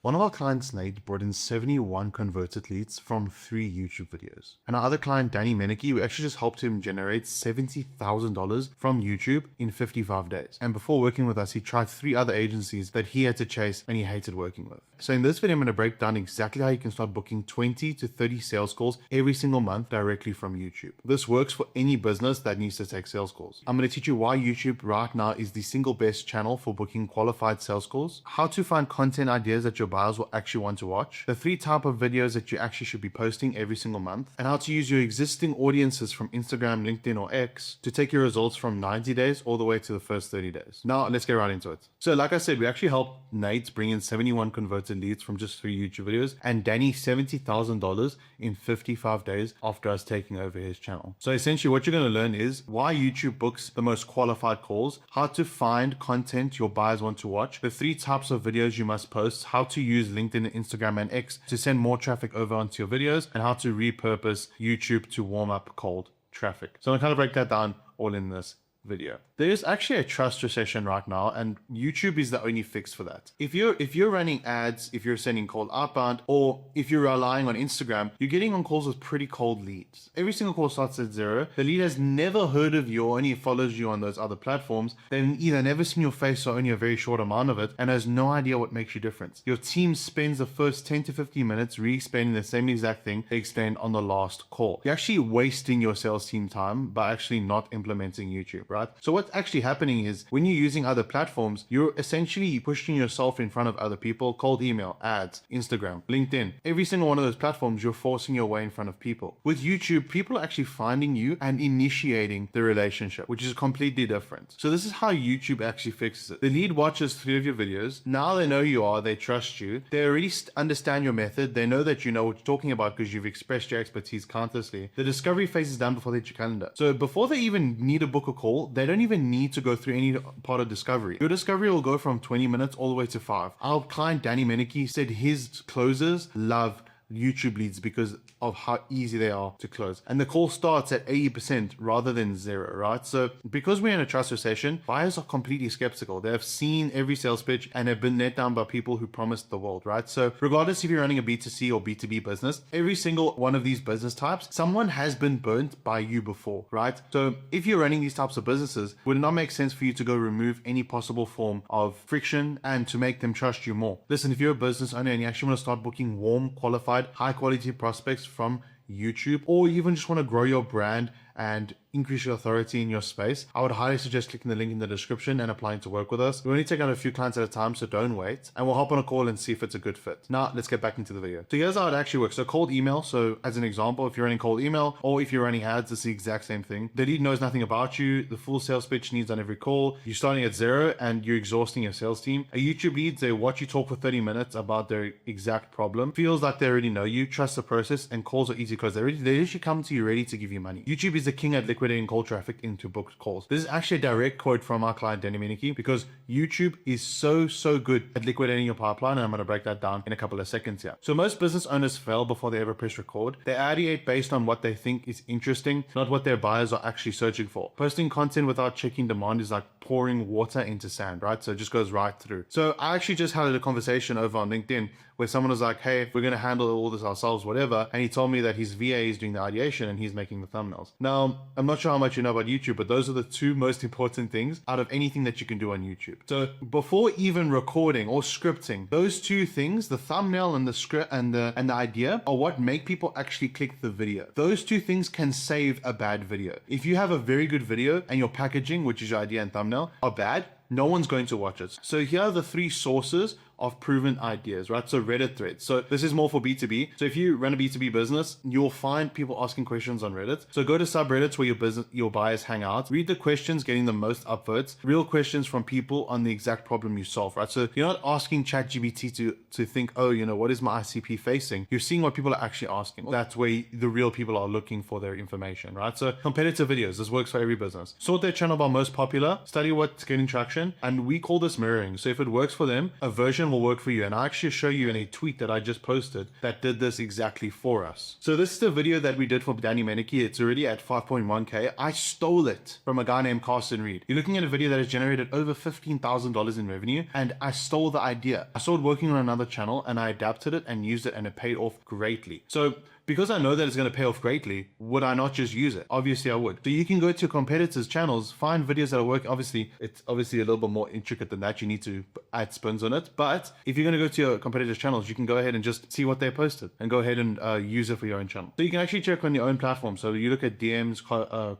One of our clients, Nate, brought in 71 converted leads from 3 YouTube videos. And our other client, Danny Menike, we actually just helped him generate $70,000 from YouTube in 55 days. And before working with us, he tried 3 other agencies that he had to chase and he hated working with. So in this video, I'm going to break down exactly how you can start booking 20 to 30 sales calls every single month directly from YouTube. This works for any business that needs to take sales calls. I'm going to teach you why YouTube right now is the single best channel for booking qualified sales calls, how to find content ideas that your buyers will actually want to watch, the 3 types of videos that you actually should be posting every single month, and how to use your existing audiences from Instagram, LinkedIn, or X to take your results from 90 days all the way to the first 30 days. Now, let's get right into it. So like I said, we actually helped Nate bring in 71 converted leads from just 3 YouTube videos and Danny $70,000 in 55 days after us taking over his channel. So essentially what you're going to learn is why YouTube books the most qualified calls, how to find content your buyers want to watch, the 3 types of videos you must post, how to use LinkedIn, Instagram, and X to send more traffic over onto your videos, and how to repurpose YouTube to warm up cold traffic. So I'm going to kind of break that down all in this video. There's actually a trust recession right now, and YouTube is the only fix for that. If you're running ads, if you're sending cold outbound, or if you're relying on Instagram, you're getting on calls with pretty cold leads. Every single call starts at 0. The lead has never heard of you or only follows you on those other platforms. They've either never seen your face or only a very short amount of it, and has no idea what makes you different. Your team spends the first 10 to 15 minutes re-explaining the same exact thing they explained on the last call. You're actually wasting your sales team time by actually not implementing YouTube, right? So what's actually happening is when you're using other platforms, you're essentially pushing yourself in front of other people. Cold email, ads, Instagram, LinkedIn, every single one of those platforms, you're forcing your way in front of people. With YouTube, people are actually finding you and initiating the relationship, which is completely different. So this is how YouTube actually fixes it. The lead watches 3 of your videos. Now they know who you are, they trust you, they already understand your method, they know that you know what you're talking about because you've expressed your expertise countlessly. The discovery phase is done before they hit your calendar. So before they even need to book a call, they don't even need to go through any part of discovery. Your discovery will go from 20 minutes all the way to 5. Our client Danny Menike said his closers love YouTube leads because of how easy they are to close. And the call starts at 80% rather than 0, right? So because we're in a trust recession, buyers are completely skeptical. They have seen every sales pitch and have been let down by people who promised the world, right? So regardless if you're running a B2C or B2B business, every single one of these business types, someone has been burnt by you before, right? So if you're running these types of businesses, would it not make sense for you to go remove any possible form of friction and to make them trust you more? Listen, if you're a business owner and you actually want to start booking warm, qualified, high quality prospects from YouTube, or you even just want to grow your brand and increase your authority in your space, I would highly suggest clicking the link in the description and applying to work with us. We only take on a few clients at a time, so don't wait, and we'll hop on a call and see if it's a good fit. Now, let's get back into the video. So here's how it actually works. So cold email, so as an example, if you're running cold email or if you're running ads, it's the exact same thing. The lead knows nothing about you. The full sales pitch needs on every call. You're starting at 0 and you're exhausting your sales team. A YouTube lead, they watch you talk for 30 minutes about their exact problem, feels like they already know you, trust the process, and calls are easy because they usually come to you ready to give you money. YouTube is the king at liquidating cold traffic into booked calls. This is actually a direct quote from our client Danny Menike because YouTube is so good at liquidating your pipeline, and I'm going to break that down in a couple of seconds here. So most business owners fail before they ever press record. They ideate based on what they think is interesting, not what their buyers are actually searching for. Posting content without checking demand is like pouring water into sand, right? So it just goes right through. So I actually just had a conversation over on LinkedIn where someone was like, hey, we're going to handle all this ourselves, whatever. And he told me that his VA is doing the ideation and he's making the thumbnails. Now, I'm not sure how much you know about YouTube, but those are the 2 most important things out of anything that you can do on YouTube. So before even recording or scripting, those 2 things, the thumbnail and the script and the idea, are what make people actually click the video. Those 2 things can save a bad video. If you have a very good video and your packaging, which is your idea and thumbnail, are bad, no one's going to watch it. So here are the 3 sources of proven ideas, right? So Reddit threads. So this is more for B2B. So if you run a B2B business, you'll find people asking questions on Reddit. So go to subreddits where your buyers hang out, read the questions getting the most upvotes, real questions from people on the exact problem you solve, right? So you're not asking ChatGPT to think, oh, you know, what is my ICP facing? You're seeing what people are actually asking. That's where the real people are looking for their information, right? So competitive videos, this works for every business. Sort their channel by most popular, study what's getting traction, and we call this mirroring. So if it works for them, a version will work for you. And I'll actually show you in a tweet that I just posted that did this exactly for us. So this is the video that we did for Danny Menike. It's already at 5.1K. I stole it from a guy named Carson Reed. You're looking at a video that has generated over $15,000 in revenue, and I stole the idea. I saw it working on another channel and I adapted it and used it, and it paid off greatly. So because I know that it's going to pay off greatly, would I not just use it? Obviously I would. So you can go to competitors' channels, find videos that are working. Obviously, it's obviously a little bit more intricate than that. You need to add spins on it. But if you're going to go to your competitors' channels, you can go ahead and just see what they posted and go ahead and use it for your own channel. So you can actually check on your own platform. So you look at DMs,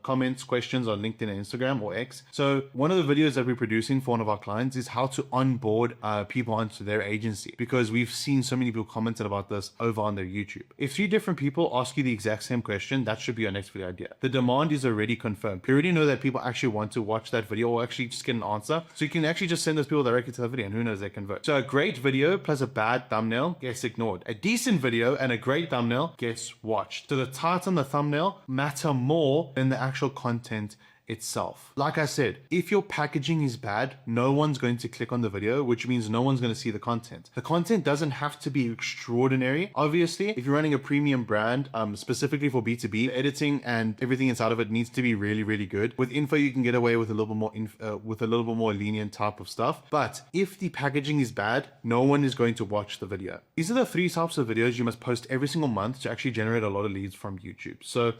comments, questions on LinkedIn and Instagram or X. So one of the videos that we're producing for one of our clients is how to onboard people onto their agency, because we've seen so many people commented about this over on their YouTube. If 3 different people ask you the exact same question, that should be your next video idea. The demand is already confirmed. You already know that people actually want to watch that video or actually just get an answer. So you can actually just send those people directly to the video, and who knows, they convert. So a great video plus a bad thumbnail gets ignored. A decent video and a great thumbnail gets watched. So the title and the thumbnail matter more than the actual content itself. Like I said, if your packaging is bad, no one's going to click on the video, which means no one's going to see the content. The content doesn't have to be extraordinary. Obviously, if you're running a premium brand, specifically for B2B, editing and everything inside of it needs to be really, really good. With info, you can get away with a little bit more lenient type of stuff. But if the packaging is bad, no one is going to watch the video. These are the 3 types of videos you must post every single month to actually generate a lot of leads from YouTube. So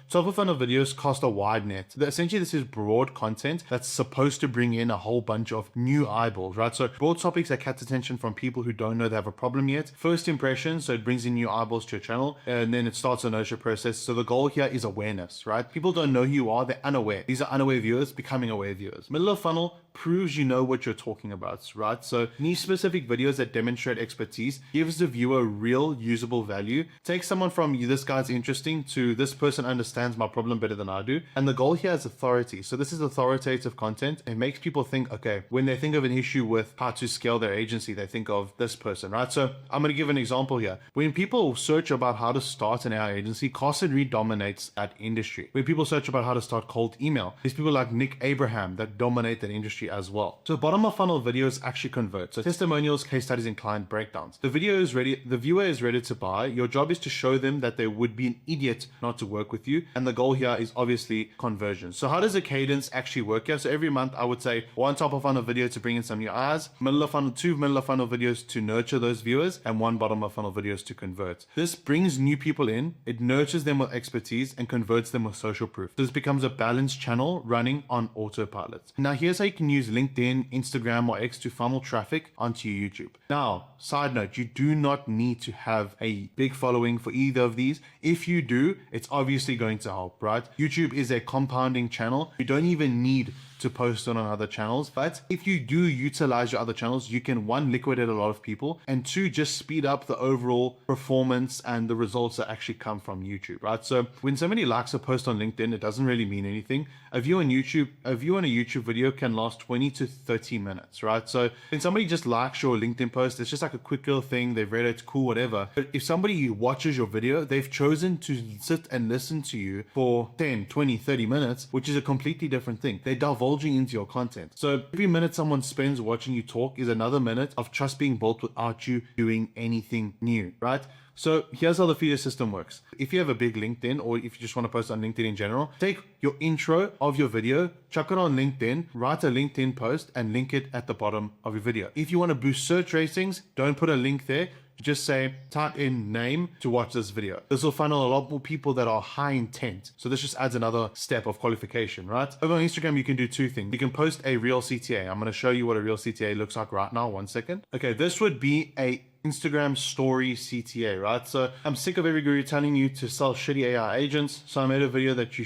top of funnel videos cast a wide net. Essentially, this is broad content that's supposed to bring in a whole bunch of new eyeballs, right? So broad topics that catch attention from people who don't know they have a problem yet. First impressions, so it brings in new eyeballs to your channel, and then it starts a nurture process. So the goal here is awareness, right? People don't know who you are, they're unaware. These are unaware viewers becoming aware viewers. Middle of funnel proves you know what you're talking about, right? So niche specific videos that demonstrate expertise gives the viewer real usable value. Take someone from this guy's interesting to this person understands my problem better than I do. And the goal here is authority. So this is authoritative content. It makes people think, okay, when they think of an issue with how to scale their agency, they think of this person, right? So I'm going to give an example here. When people search about how to start an AI agency, Carson Reed dominates that industry. When people search about how to start cold email, there's people like Nick Abraham that dominate that industry as well. So bottom of funnel videos actually convert. So testimonials, case studies, and client breakdowns. The video is ready. The viewer is ready to buy. Your job is to show them that they would be an idiot not to work with you. And the goal here is obviously conversion. So how does a cadence actually work here? So every month I would say 1 top of funnel video to bring in some new eyes, middle of funnel, 2 middle of funnel videos to nurture those viewers, and 1 bottom of funnel videos to convert. This brings new people in, it nurtures them with expertise and converts them with social proof. This becomes a balanced channel running on autopilot. Now here's how you can use LinkedIn, Instagram, or X to funnel traffic onto your YouTube. Now, side note, you do not need to have a big following for either of these. If you do, it's obviously going to help, right? YouTube is a compounding channel. You don't even need to post on other channels, but if you do utilize your other channels, you can 1, liquidate a lot of people, and 2, just speed up the overall performance and the results that actually come from YouTube, right? So when somebody likes a post on LinkedIn, it doesn't really mean anything. A view on a YouTube video can last 20 to 30 minutes, right? So when somebody just likes your LinkedIn post, it's just like a quick little thing, they've read it, cool, whatever. But if somebody watches your video, they've chosen to sit and listen to you for 10, 20, 30 minutes, which is a completely different thing. They divulging into your content. So every minute someone spends watching you talk is another minute of trust being built without you doing anything new, right? So here's how the feeder system works. If you have a big LinkedIn, or if you just want to post on LinkedIn in general, take your intro of your video, chuck it on LinkedIn, write a LinkedIn post, and link it at the bottom of your video. If you want to boost search ratings, don't put a link there. Just say, type in name to watch this video. This will funnel a lot more people that are high intent. So this just adds another step of qualification, right? Over on Instagram, you can do 2 things. You can post a real CTA. I'm going to show you what a real CTA looks like right now. 1 second. Okay, this would be a Instagram story CTA, right? So I'm sick of every guru telling you to sell shitty AI agents. So I made a video that you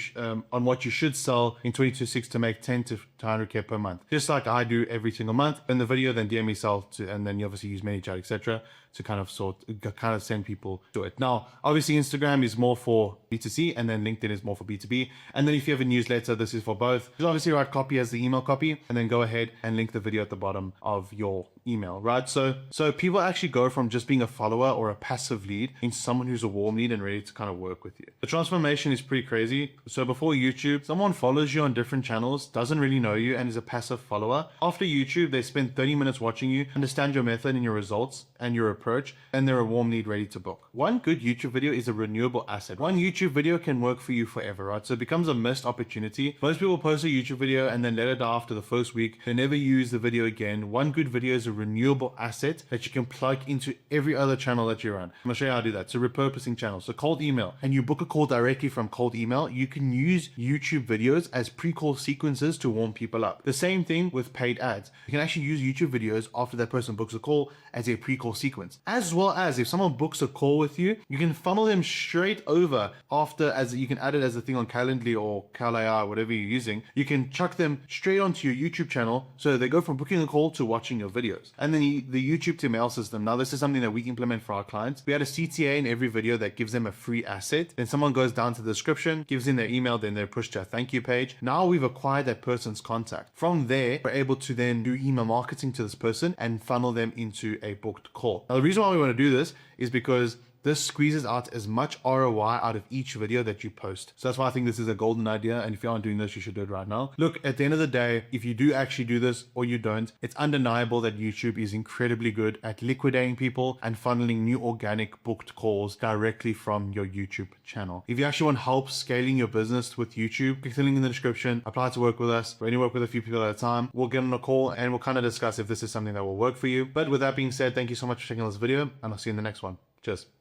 on what you should sell in 2026 to make 10 to 100K per month, just like I do every single month. In the video, then DM me sell to, and then you obviously use ManyChat, etc. to kind of send people to it. Now, obviously Instagram is more for B2C, and then LinkedIn is more for B2B. And then if you have a newsletter, this is for both. Just obviously write copy as the email copy, and then go ahead and link the video at the bottom of your email, right? So people actually go go from just being a follower or a passive lead into someone who's a warm lead and ready to kind of work with you. The transformation is pretty crazy. So before YouTube, someone follows you on different channels, doesn't really know you, and is a passive follower. After YouTube, they spend 30 minutes watching you, understand your method and your results and your approach, and they're a warm lead ready to book. One good YouTube video is a renewable asset. One YouTube video can work for you forever, right? So it becomes a missed opportunity. Most people post a YouTube video and then let it die after the first week. They never use the video again. One good video is a renewable asset that you can plug into every other channel that you run. I'm gonna show you how to do that. So repurposing channels. So cold email, and you book a call directly from cold email. You can use YouTube videos as pre-call sequences to warm people up. The same thing with paid ads. You can actually use YouTube videos after that person books a call as a pre-call sequence. As well as if someone books a call with you, you can funnel them straight over after, as you can add it as a thing on Calendly or CalAI, whatever you're using. You can chuck them straight onto your YouTube channel, so they go from booking a call to watching your videos. And then the YouTube to mail system. Now this is something that we implement for our clients. We had a CTA in every video that gives them a free asset. Then someone goes down to the description, gives in their email, then they're pushed to a thank you page. Now we've acquired that person's contact. From there, we're able to then do email marketing to this person and funnel them into a booked call. Now the reason why we want to do this is because this squeezes out as much ROI out of each video that you post. So that's why I think this is a golden idea. And if you aren't doing this, you should do it right now. Look, at the end of the day, if you do actually do this or you don't, it's undeniable that YouTube is incredibly good at liquidating people and funneling new organic booked calls directly from your YouTube channel. If you actually want help scaling your business with YouTube, click the link in the description, apply to work with us. We only work with a few people at a time. We'll get on a call and we'll kind of discuss if this is something that will work for you. But with that being said, thank you so much for checking out this video, and I'll see you in the next one. Cheers.